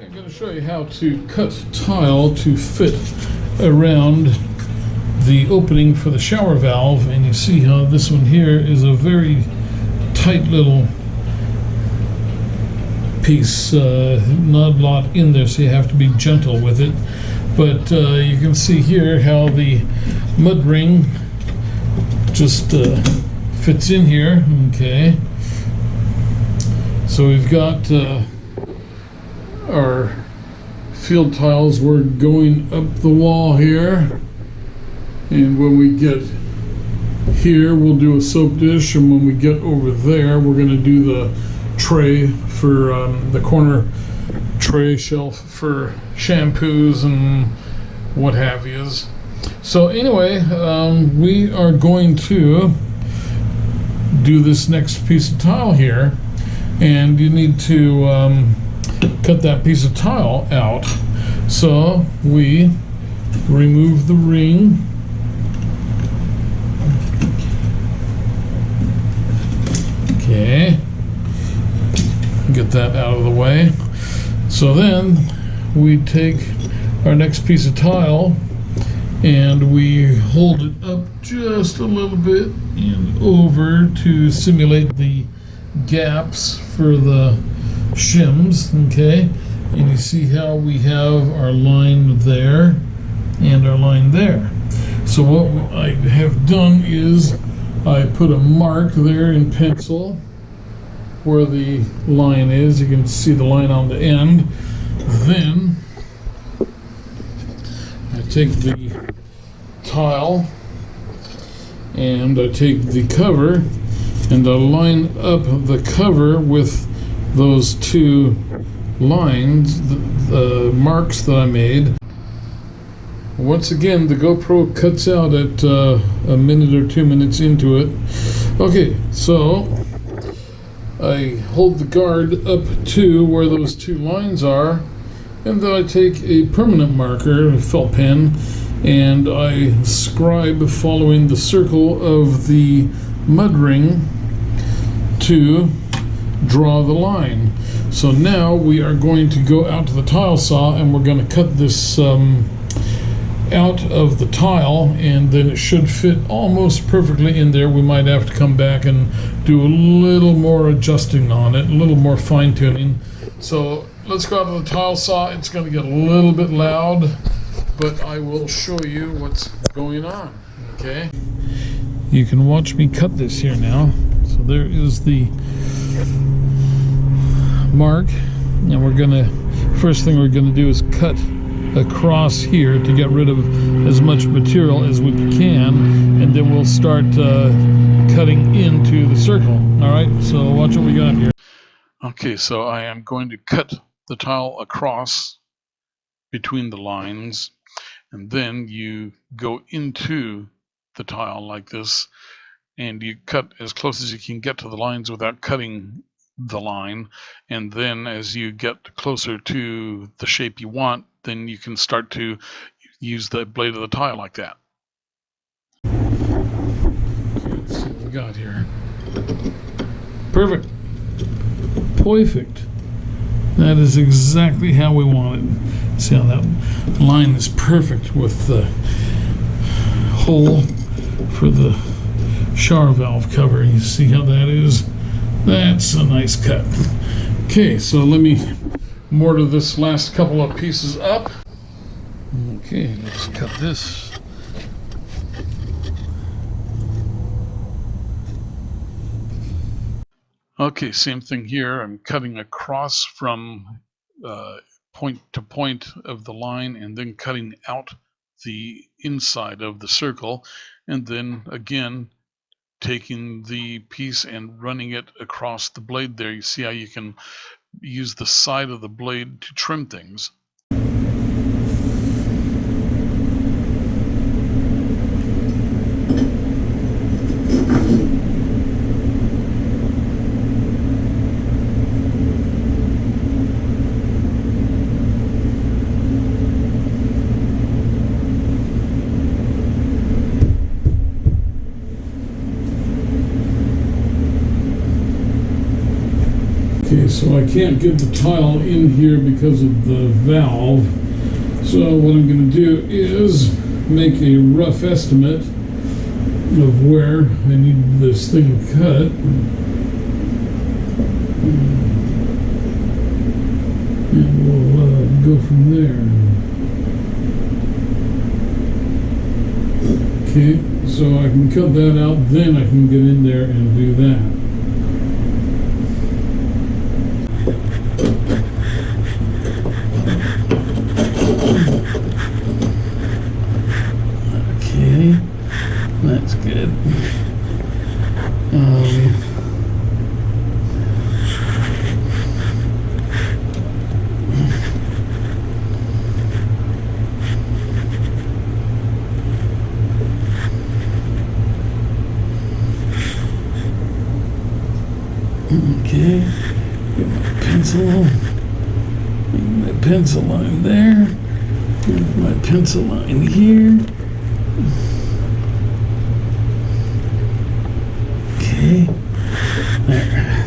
I'm going to show you how to cut tile to fit around the opening for the shower valve, and you see how this one here is a very tight little piece, not a lot in there, so you have to be gentle with it. But you can see here how the mud ring just fits in here. Okay, so we've got our field tiles. We're going up the wall here, and when we get here we'll do a soap dish, and when we get over there we're going to do the tray for the corner tray shelf for shampoos and what have yous. So anyway, we are going to do this next piece of tile here, and you need to cut that piece of tile out. So we remove the ring, okay, get that out of the way. So then we take our next piece of tile and we hold it up just a little bit and over to simulate the gaps for the shims, okay? And you see how we have our line there and our line there. So what I have done is I put a mark there in pencil where the line is. You can see the line on the end. Then I take the tile and I take the cover and I line up the cover with those two lines, the marks that I made. Once again, the GoPro cuts out at a minute or 2 minutes into it. Okay, so I hold the guard up to where those two lines are, and then I take a permanent marker, a felt pen, and I scribe following the circle of the mud ring to draw the line. So now we are going to go out to the tile saw and we're going to cut this out of the tile, and then it should fit almost perfectly in there. We might have to come back and do a little more adjusting on it, a little more fine tuning. So let's go out to the tile saw. It's going to get a little bit loud, but I will show you what's going on. Okay, you can watch me cut this here now. So there is the mark, and we're gonna, first thing we're gonna do is cut across here to get rid of as much material as we can, and then we'll start cutting into the circle. All right, so watch what we got here. Okay, so I am going to cut the tile across between the lines, and then you go into the tile like this, and you cut as close as you can get to the lines without cutting the line, and then as you get closer to the shape you want, then you can start to use the blade of the tile like that. Let's see what we got here. Perfect. Perfect. That is exactly how we want it. See how that line is perfect with the hole for the shower valve cover. You see how that is? That's a nice cut. Okay, so let me mortar this last couple of pieces up. Okay, let's cut this. Okay, same thing here. I'm cutting across from point to point of the line, and then cutting out the inside of the circle, and then again taking the piece and running it across the blade there. You see how you can use the side of the blade to trim things. Okay, so I can't get the tile in here because of the valve. So what I'm going to do is make a rough estimate of where I need this thing cut. And we'll go from there. Okay, so I can cut that out, then I can get in there and do that. Okay, that's good. Okay, get my pencil. My pencil line there. Here's my pencil line here. Okay, there.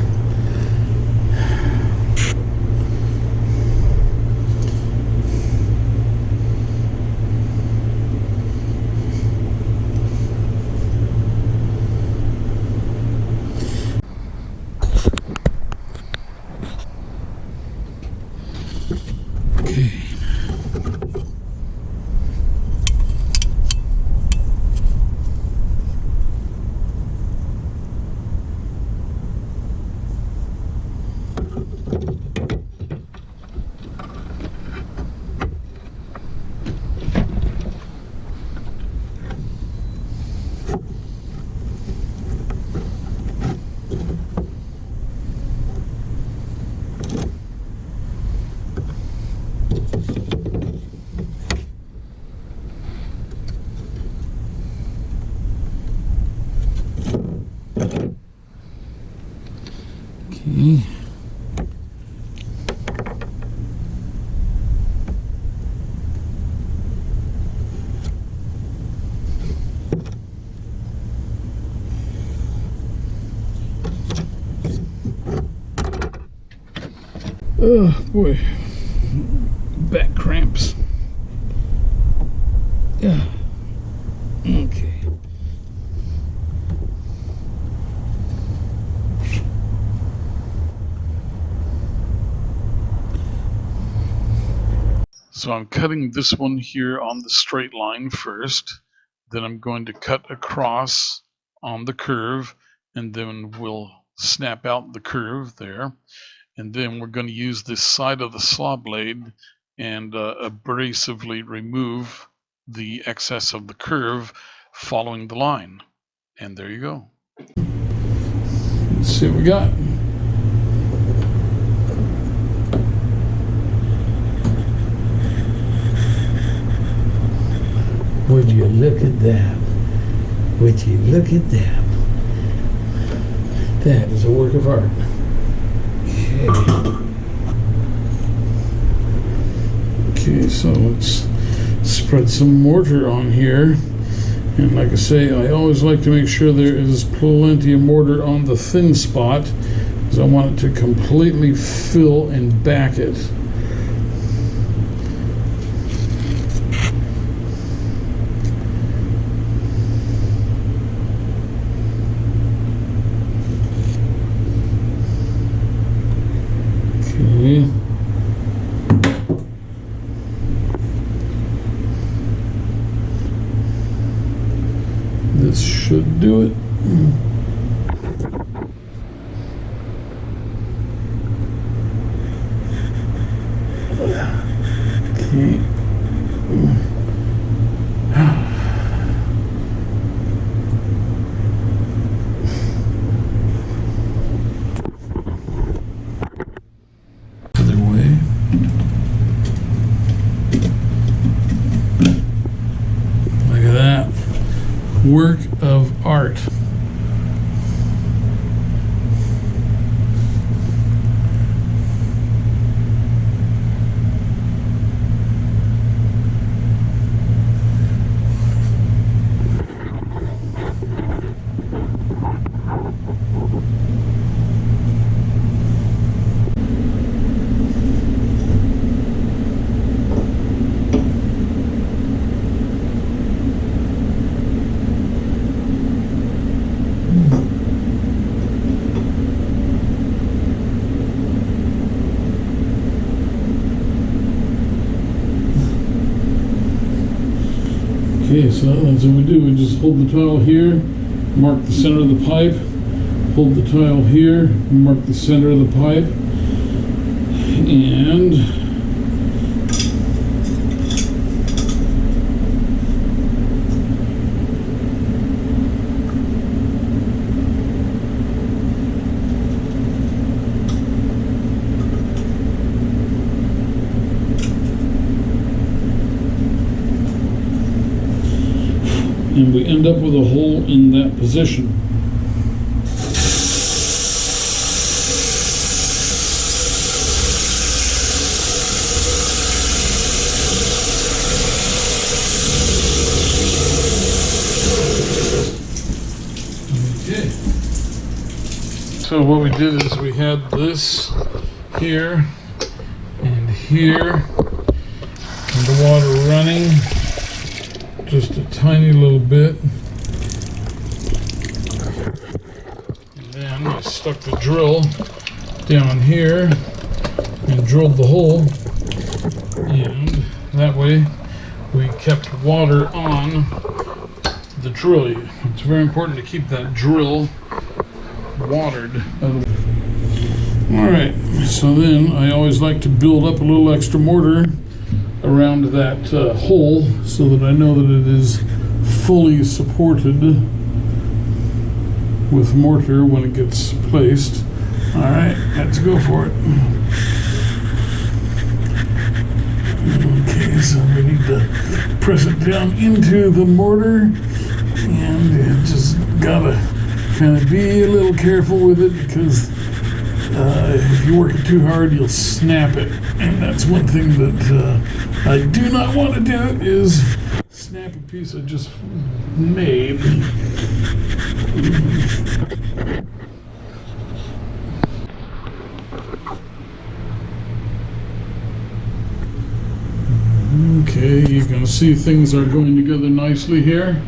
Okay. Okay. Oh boy, back cramps. Yeah. Okay. So I'm cutting this one here on the straight line first, then I'm going to cut across on the curve, and then we'll snap out the curve there. And then we're going to use this side of the saw blade and abrasively remove the excess of the curve following the line. And there you go. Let's see what we got. Would you look at that? Would you look at that? That is a work of art. Okay, so let's spread some mortar on here. And like I say, I always like to make sure there is plenty of mortar on the thin spot, because I want it to completely fill and back it. Okay. This should do it. Okay. Other way. Look at that. Work of art. Okay, so that's what we do. We just hold the tile here, mark the center of the pipe, hold the tile here, mark the center of the pipe, and we end up with a hole in that position. Okay. So what we did is we had this here and here, and the water running just a tiny little bit, and then I stuck the drill down here and drilled the hole, and that way we kept water on the drill. It's very important to keep that drill watered. Alright, so then I always like to build up a little extra mortar around that hole so that I know that it is fully supported with mortar when it gets placed. Alright, let's go for it. Okay, so we need to press it down into the mortar, and you just gotta kind of be a little careful with it, because if you work it too hard, you'll snap it, and that's one thing that I do not want to do, is snap a piece I just made. Okay, you can see things are going together nicely here.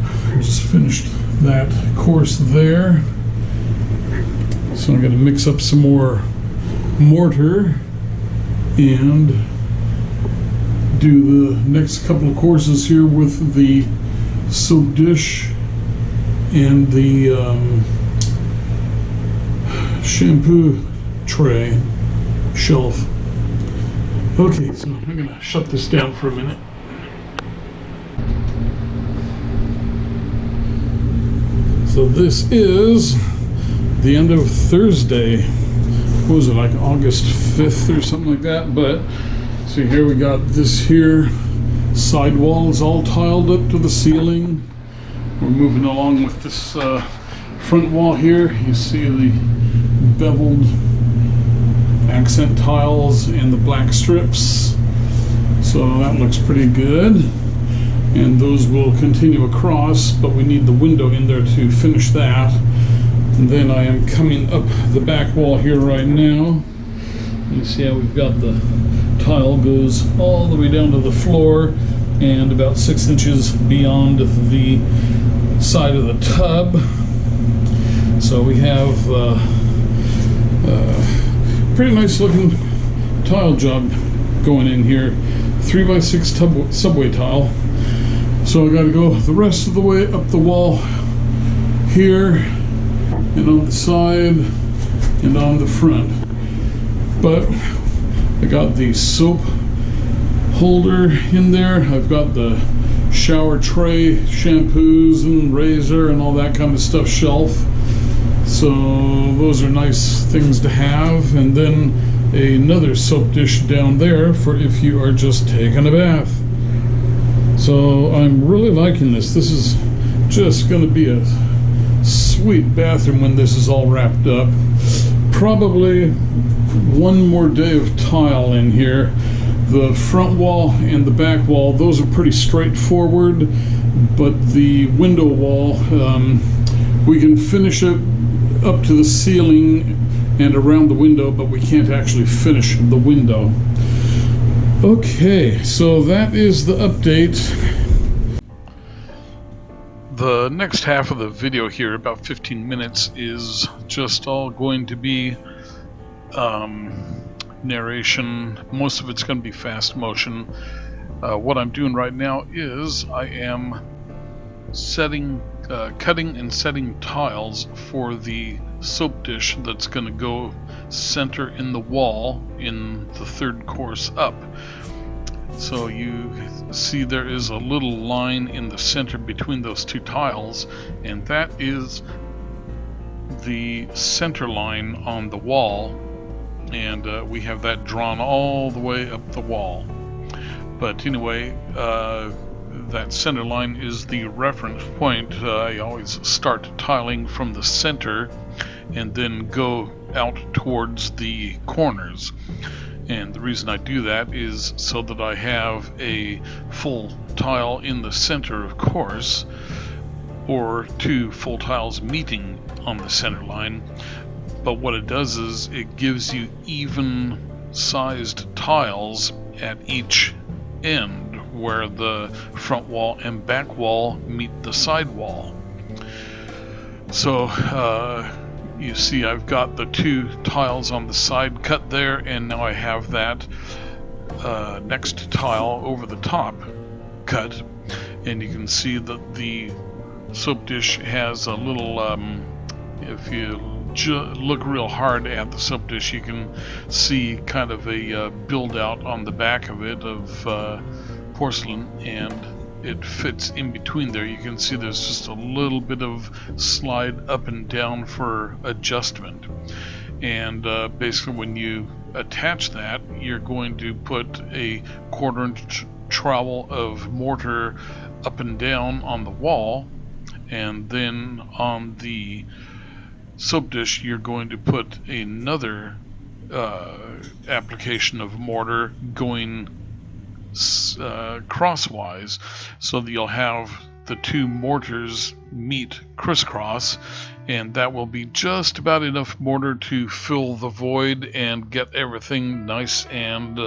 I just finished that course there. So I'm going to mix up some more mortar and do the next couple of courses here with the soap dish and the shampoo tray shelf. Okay, so I'm going to shut this down for a minute. So this is the end of Thursday. What was it, like August 5th or something like that? But see, here we got this here side wall is all tiled up to the ceiling. We're moving along with this front wall here. You see the beveled accent tiles and the black strips, so that looks pretty good, and those will continue across, but we need the window in there to finish that. And then I am coming up the back wall here right now. You see how we've got the tile goes all the way down to the floor and about 6 inches beyond the side of the tub. So we have pretty nice looking tile job going in here. 3x6 subway tile. So I got to go the rest of the way up the wall here, and on the side, and on the front. But I got the soap holder in there. I've got the shower tray, shampoos and razor and all that kind of stuff shelf. So those are nice things to have. And then another soap dish down there for if you are just taking a bath. So I'm really liking this. This is just going to be a sweet bathroom when this is all wrapped up. Probably one more day of tile in here. The front wall and the back wall, those are pretty straightforward, but the window wall, we can finish it up to the ceiling and around the window, but we can't actually finish the window. Okay, so that is the update. The next half of the video here, about 15 minutes, is just all going to be narration. Most of it's going to be fast motion. What I'm doing right now is I am cutting and setting tiles for the soap dish that's going to go center in the wall in the third course up. So you see there is a little line in the center between those two tiles, and that is the center line on the wall, and we have that drawn all the way up the wall. But anyway, that center line is the reference point. I always start tiling from the center and then go out towards the corners. And the reason I do that is so that I have a full tile in the center, of course, or two full tiles meeting on the center line. But what it does is it gives you even sized tiles at each end where the front wall and back wall meet the side wall. So you see I've got the two tiles on the side cut there, and now I have that next tile over the top cut, and you can see that the soap dish has a little if you look real hard at the soap dish, you can see kind of a build out on the back of it of porcelain, and it fits in between there. You can see there's just a little bit of slide up and down for adjustment, and basically when you attach that, you're going to put a 1/4 inch trowel of mortar up and down on the wall, and then on the soap dish you're going to put another application of mortar going crosswise, so that you'll have the two mortars meet crisscross, and that will be just about enough mortar to fill the void and get everything nice and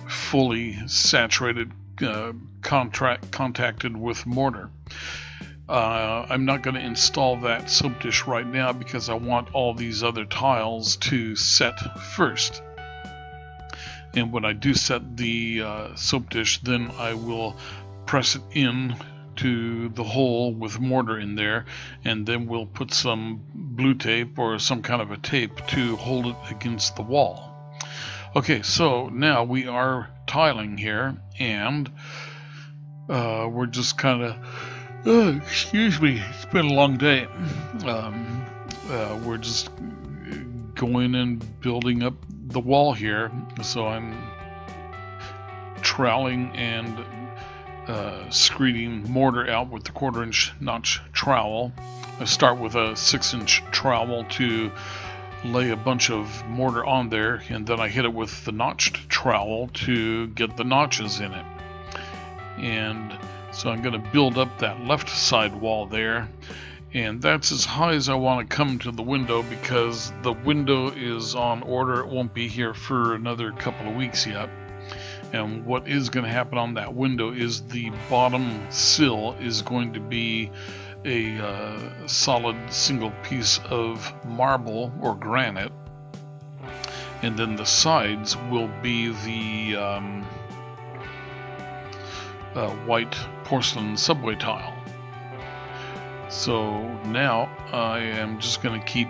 fully saturated, contacted with mortar. I'm not going to install that soap dish right now because I want all these other tiles to set first. And when I do set the soap dish, then I will press it in to the hole with mortar in there, and then we'll put some blue tape or some kind of a tape to hold it against the wall. Okay, so now we are tiling here, and we're just kind of excuse me, it's been a long day. We're just going and building up the wall here. So I'm troweling and screeding mortar out with the 1/4 inch notch trowel. I start with a 6-inch trowel to lay a bunch of mortar on there, and then I hit it with the notched trowel to get the notches in it. And so I'm going to build up that left side wall there, and that's as high as I want to come to the window, because the window is on order. It won't be here for another couple of weeks yet. And what is going to happen on that window is the bottom sill is going to be a solid single piece of marble or granite, and then the sides will be the white porcelain subway tile. So now I am just going to keep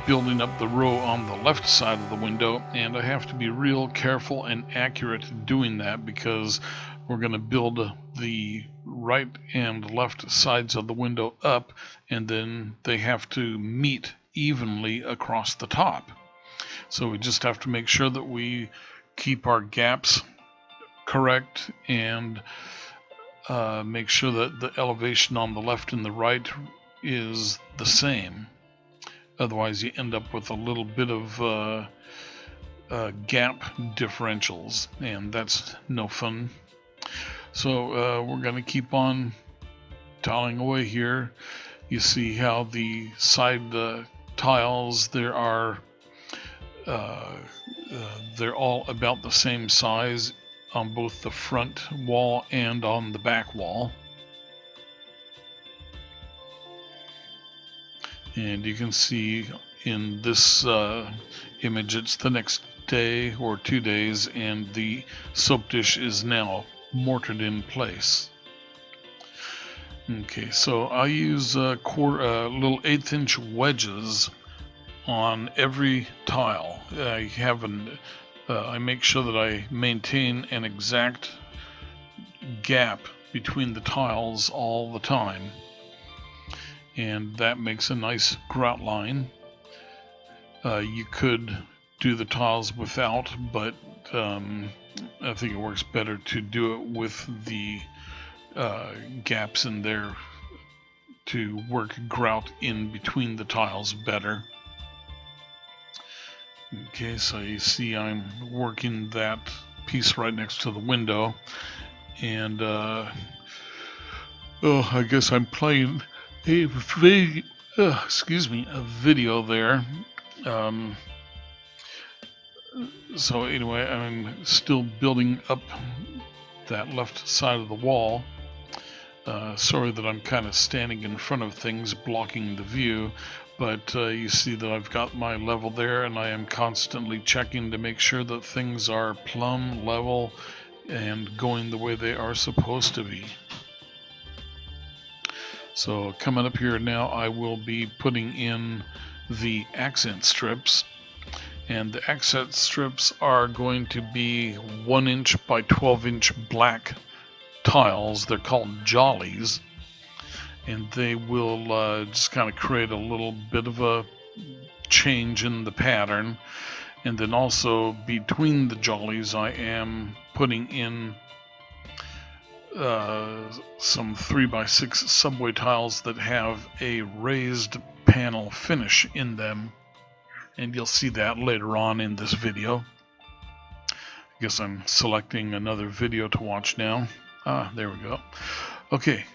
building up the row on the left side of the window, and I have to be real careful and accurate doing that, because we're going to build the right and left sides of the window up, and then they have to meet evenly across the top. So we just have to make sure that we keep our gaps correct, and make sure that the elevation on the left and the right is the same. Otherwise you end up with a little bit of gap differentials, and that's no fun. So we're going to keep on tiling away here. You see how the side tiles, they're all about the same size on both the front wall and on the back wall. And you can see in this image, it's the next day or 2 days, and the soap dish is now mortared in place. Okay, so I use little 1/8" wedges on every tile. I make sure that I maintain an exact gap between the tiles all the time, and that makes a nice grout line. You could do the tiles without, but I think it works better to do it with the gaps in there to work grout in between the tiles better. Okay, so you see I'm working that piece right next to the window, and I guess I'm playing a video there. So anyway, I'm still building up that left side of the wall. Sorry that I'm kind of standing in front of things blocking the view, but you see that I've got my level there, and I am constantly checking to make sure that things are plumb level and going the way they are supposed to be. So coming up here now, I will be putting in the accent strips, and the accent strips are going to be 1" by 12" black tiles. They're called jollies, and they will just kind of create a little bit of a change in the pattern. And then also between the jollies, I am putting in some 3x6 subway tiles that have a raised panel finish in them, and you'll see that later on in this video. I guess I'm selecting another video to watch now. There we go. Okay,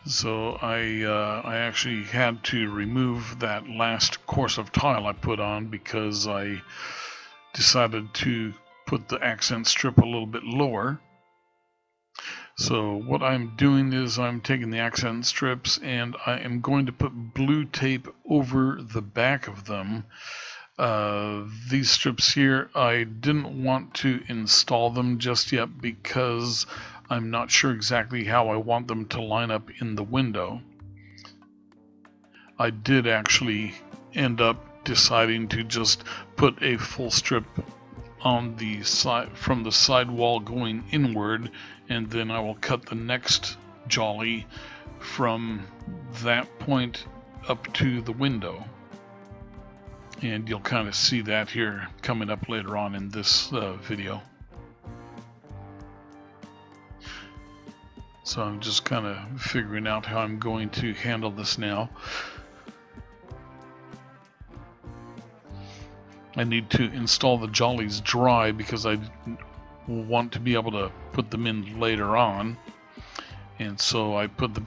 so I actually had to remove that last course of tile I put on because I decided to put the accent strip a little bit lower. So what I'm doing is I'm taking the accent strips and I am going to put blue tape over the back of them. These strips here, I didn't want to install them just yet because I'm not sure exactly how I want them to line up in the window. I did actually end up deciding to just put a full strip on the side from the side wall going inward, and then I will cut the next jolly from that point up to the window. And you'll kind of see that here coming up later on in this video. So I'm just kind of figuring out how I'm going to handle this now. I need to install the jollies dry because I want to be able to put them in later on. And so I put the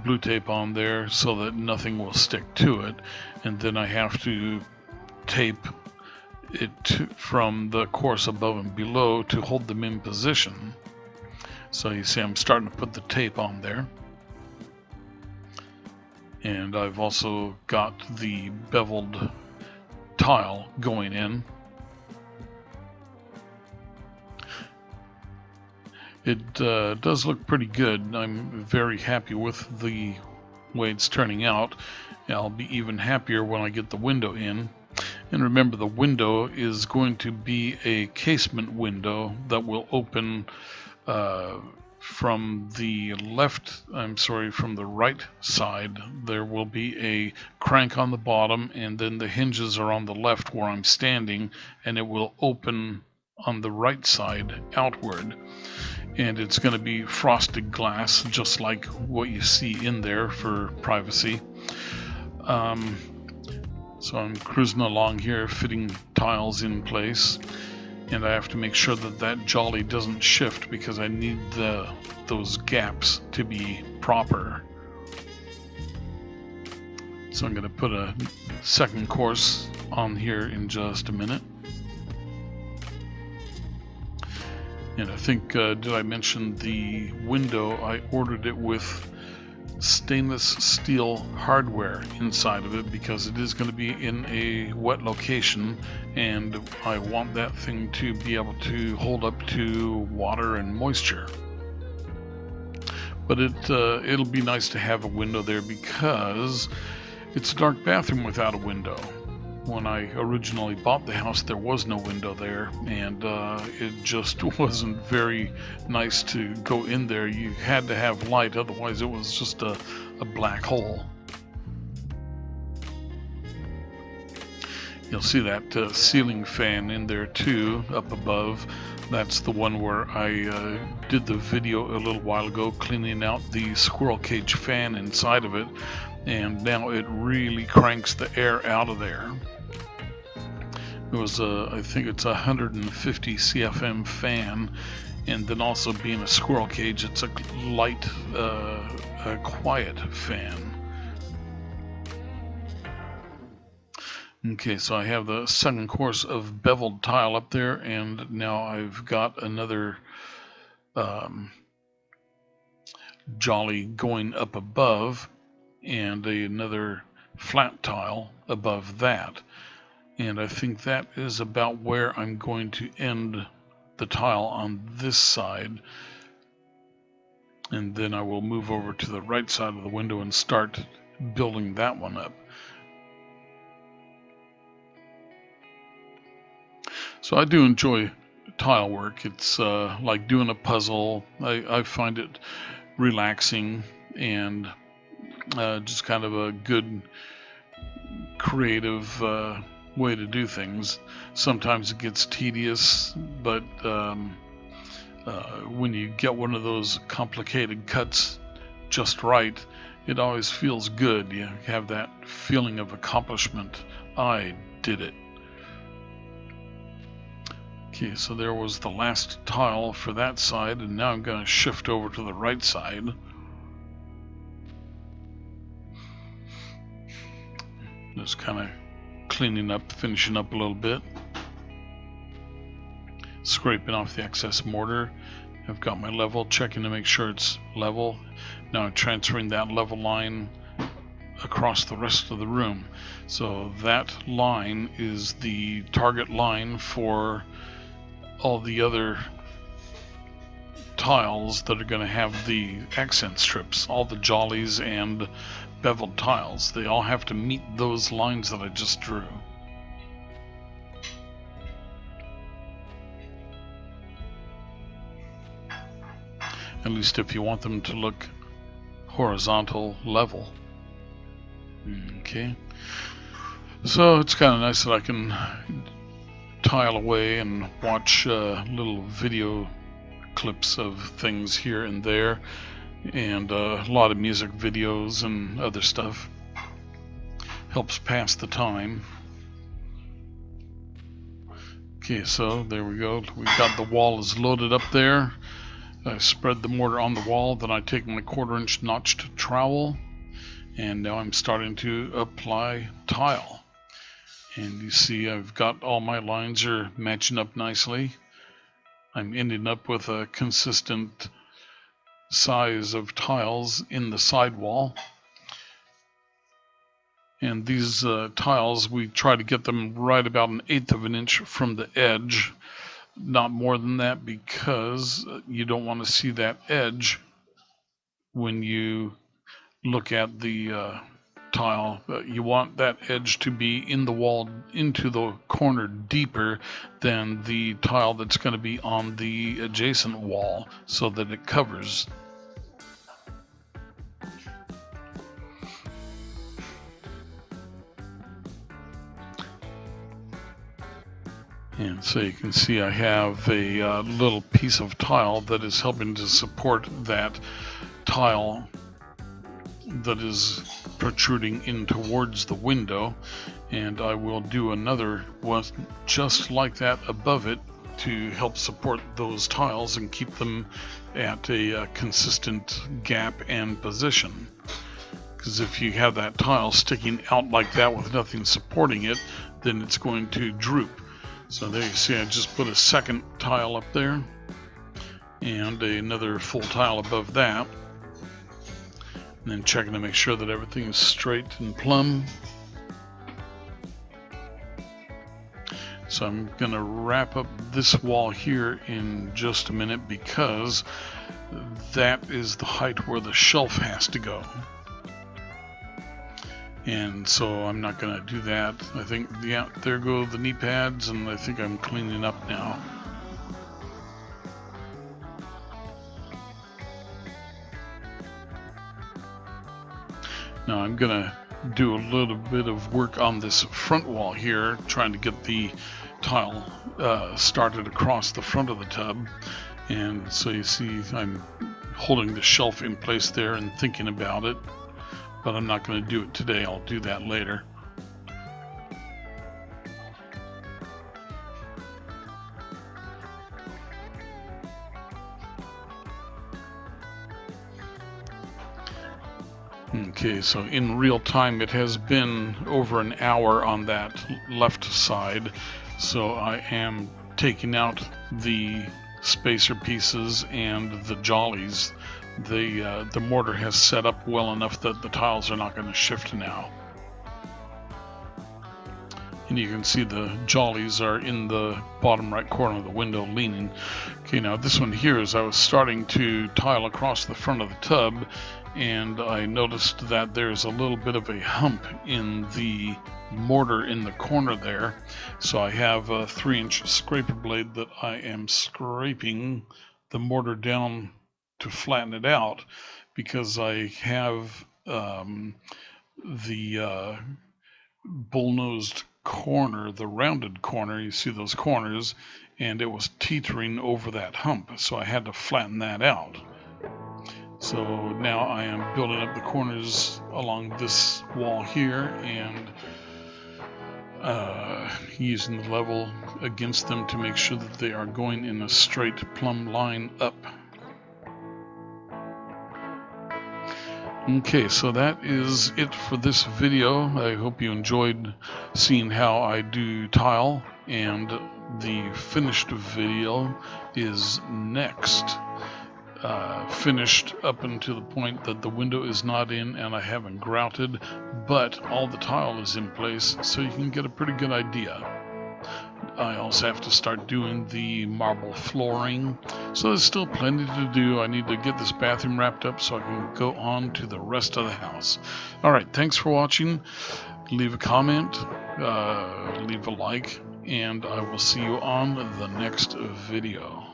blue tape on there so that nothing will stick to it. And then I have to tape it from the course above and below to hold them in position. So you see I'm starting to put the tape on there. And I've also got the beveled tile going in. It does look pretty good. I'm very happy with the way it's turning out. I'll be even happier when I get the window in. And remember, the window is going to be a casement window that will open from the right side. There will be a crank on the bottom, and then the hinges are on the left where I'm standing, and it will open on the right side outward. And it's going to be frosted glass, just like what you see in there for privacy. So I'm cruising along here, fitting tiles in place, and I have to make sure that that jolly doesn't shift because I need those gaps to be proper. So I'm going to put a second course on here in just a minute. And I think, did I mention the window? I ordered it with stainless steel hardware inside of it because it is going to be in a wet location, and I want that thing to be able to hold up to water and moisture. But it'll be nice to have a window there because it's a dark bathroom without a window. When I originally bought the house, there was no window there, and it just wasn't very nice to go in there. You had to have light, otherwise it was just a black hole. You'll see that ceiling fan in there too, up above. That's the one where I did the video a little while ago cleaning out the squirrel cage fan inside of it, and now it really cranks the air out of there. It was I think it's a 150 CFM fan, and then also being a squirrel cage, it's a light, a quiet fan. Okay, so I have the second course of beveled tile up there, and now I've got another jolly going up above, and another flat tile above that. And I think that is about where I'm going to end the tile on this side. And then I will move over to the right side of the window and start building that one up. So I do enjoy tile work. It's like doing a puzzle. I find it relaxing and just kind of a good creative way to do things. Sometimes it gets tedious, but when you get one of those complicated cuts just right, it always feels good. You have that feeling of accomplishment. I did it. Okay, so there was the last tile for that side, and now I'm going to shift over to the right side. Just kind of cleaning up, finishing up a little bit, scraping off the excess mortar. I've got my level, checking to make sure it's level. Now I'm transferring that level line across the rest of the room. So that line is the target line for all the other tiles that are going to have the accent strips, all the jollies and beveled tiles. They all have to meet those lines that I just drew. At least if you want them to look horizontal level. Okay. So it's kind of nice that I can tile away and watch little video clips of things here and there, and a lot of music videos and other stuff. Helps pass the time. Okay, so there we go. We got the wall is loaded up there. I spread the mortar on the wall, then I take my 1/4-inch notched trowel, and now I'm starting to apply tile. And you see I've got all my lines are matching up nicely. I'm ending up with a consistent size of tiles in the sidewall. And these tiles, we try to get them right about 1/8 of an inch from the edge. Not more than that, because you don't want to see that edge when you look at the tile. You want that edge to be in the wall, into the corner deeper than the tile that's going to be on the adjacent wall, so that it covers. And so you can see I have a little piece of tile that is helping to support that tile that is protruding in towards the window, and I will do another one just like that above it to help support those tiles and keep them at a consistent gap and position. Because if you have that tile sticking out like that with nothing supporting it, then it's going to droop. So there you see I just put a second tile up there and another full tile above that. And then checking to make sure that everything is straight and plumb. So I'm going to wrap up this wall here in just a minute, because that is the height where the shelf has to go. And so I'm not going to do that. I think, yeah, there go the knee pads, and I think I'm cleaning up now. Now I'm going to do a little bit of work on this front wall here, trying to get the tile started across the front of the tub. And so you see I'm holding the shelf in place there and thinking about it, but I'm not going to do it today. I'll do that later. Okay, so in real time it has been over an hour on that left side, so I am taking out the spacer pieces and the jollies. The mortar has set up well enough that the tiles are not going to shift now. And you can see the jollies are in the bottom right corner of the window leaning. Okay, now this one here is I was starting to tile across the front of the tub, and I noticed that there's a little bit of a hump in the mortar in the corner there. So I have a 3-inch scraper blade that I am scraping the mortar down to flatten it out, because I have the bull-nosed corner, the rounded corner, you see those corners, and it was teetering over that hump, so I had to flatten that out. So now I am building up the corners along this wall here and using the level against them to make sure that they are going in a straight plumb line up. Okay, so that is it for this video. I hope you enjoyed seeing how I do tile, and the finished video is next. Finished up until the point that the window is not in and I haven't grouted, but all the tile is in place, so you can get a pretty good idea. I also have to start doing the marble flooring, so there's still plenty to do. I need to get this bathroom wrapped up so I can go on to the rest of the house. Alright, thanks for watching. Leave a comment, leave a like, and I will see you on the next video.